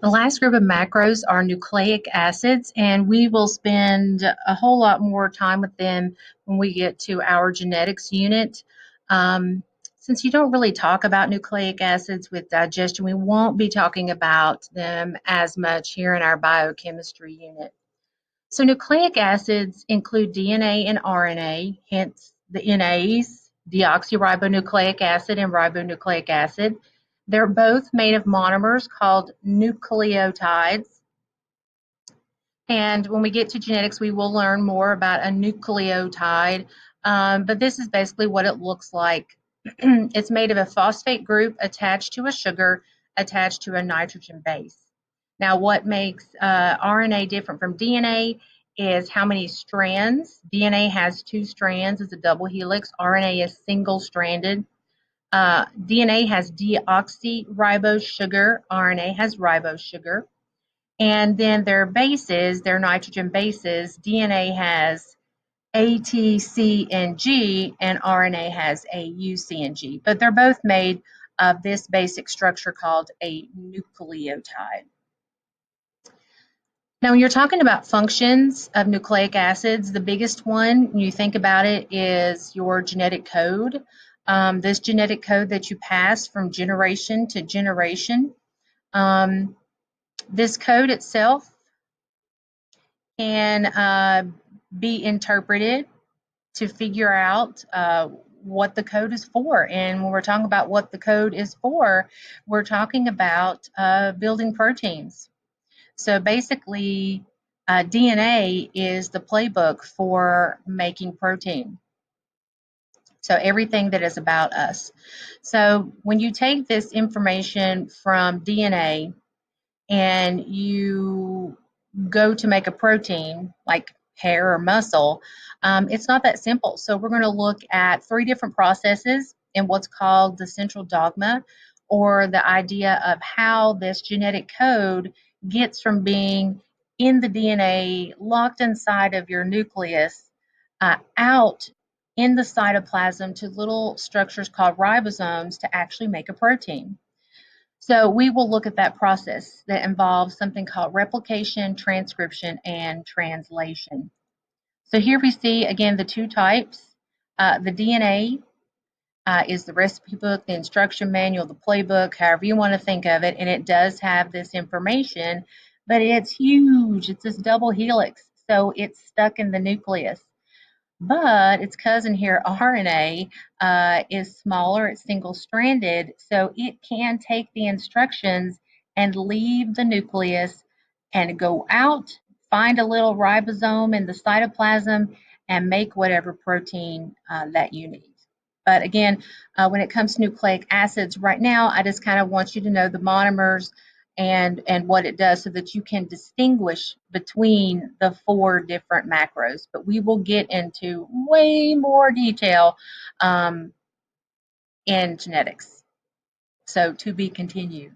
The last group of macros are nucleic acids, and we will spend a whole lot more time with them when we get to our genetics unit. Um, since you don't really talk about nucleic acids with digestion, we won't be talking about them as much here in our biochemistry unit. So nucleic acids include DNA and RNA, hence the NAs, deoxyribonucleic acid and ribonucleic acid. They're both made of monomers called nucleotides. And when we get to genetics, we will learn more about a nucleotide. But this is basically what it looks like. It's made of a phosphate group attached to a sugar attached to a nitrogen base. Now, what makes RNA different from DNA is how many strands. DNA has two strands, it's a double helix. RNA is single stranded. DNA has deoxyribose sugar, RNA has ribose sugar. And then their bases, their nitrogen bases, DNA has A, T, C, and G, and RNA has A, U, C, and G. But they're both made of this basic structure called a nucleotide. Now, when you're talking about functions of nucleic acids, the biggest one, when you think about it, is your genetic code. This genetic code that you pass from generation to generation. This code itself can be interpreted to figure out what the code is for. And when we're talking about what the code is for, we're talking about building proteins. So basically, DNA is the playbook for making protein. So everything that is about us. So when you take this information from DNA and you go to make a protein like hair or muscle, it's not that simple. So we're going to look at three different processes in what's called the central dogma, or the idea of how this genetic code gets from being in the DNA, locked inside of your nucleus, out in the cytoplasm to little structures called ribosomes to actually make a protein. So we will look at that process that involves something called replication, transcription, and translation. So here we see, again, the two types. The DNA is the recipe book, the instruction manual, the playbook, however you want to think of it, and it does have this information, but it's huge. It's this double helix, so it's stuck in the nucleus. But its cousin here, RNA, is smaller, it's single-stranded, so it can take the instructions and leave the nucleus and go out, find a little ribosome in the cytoplasm, and make whatever protein that you need. But again, when it comes to nucleic acids, right now, I just kind of want you to know the monomers and what it does so that you can distinguish between the four different macros. But we will get into way more detail in genetics. So to be continued.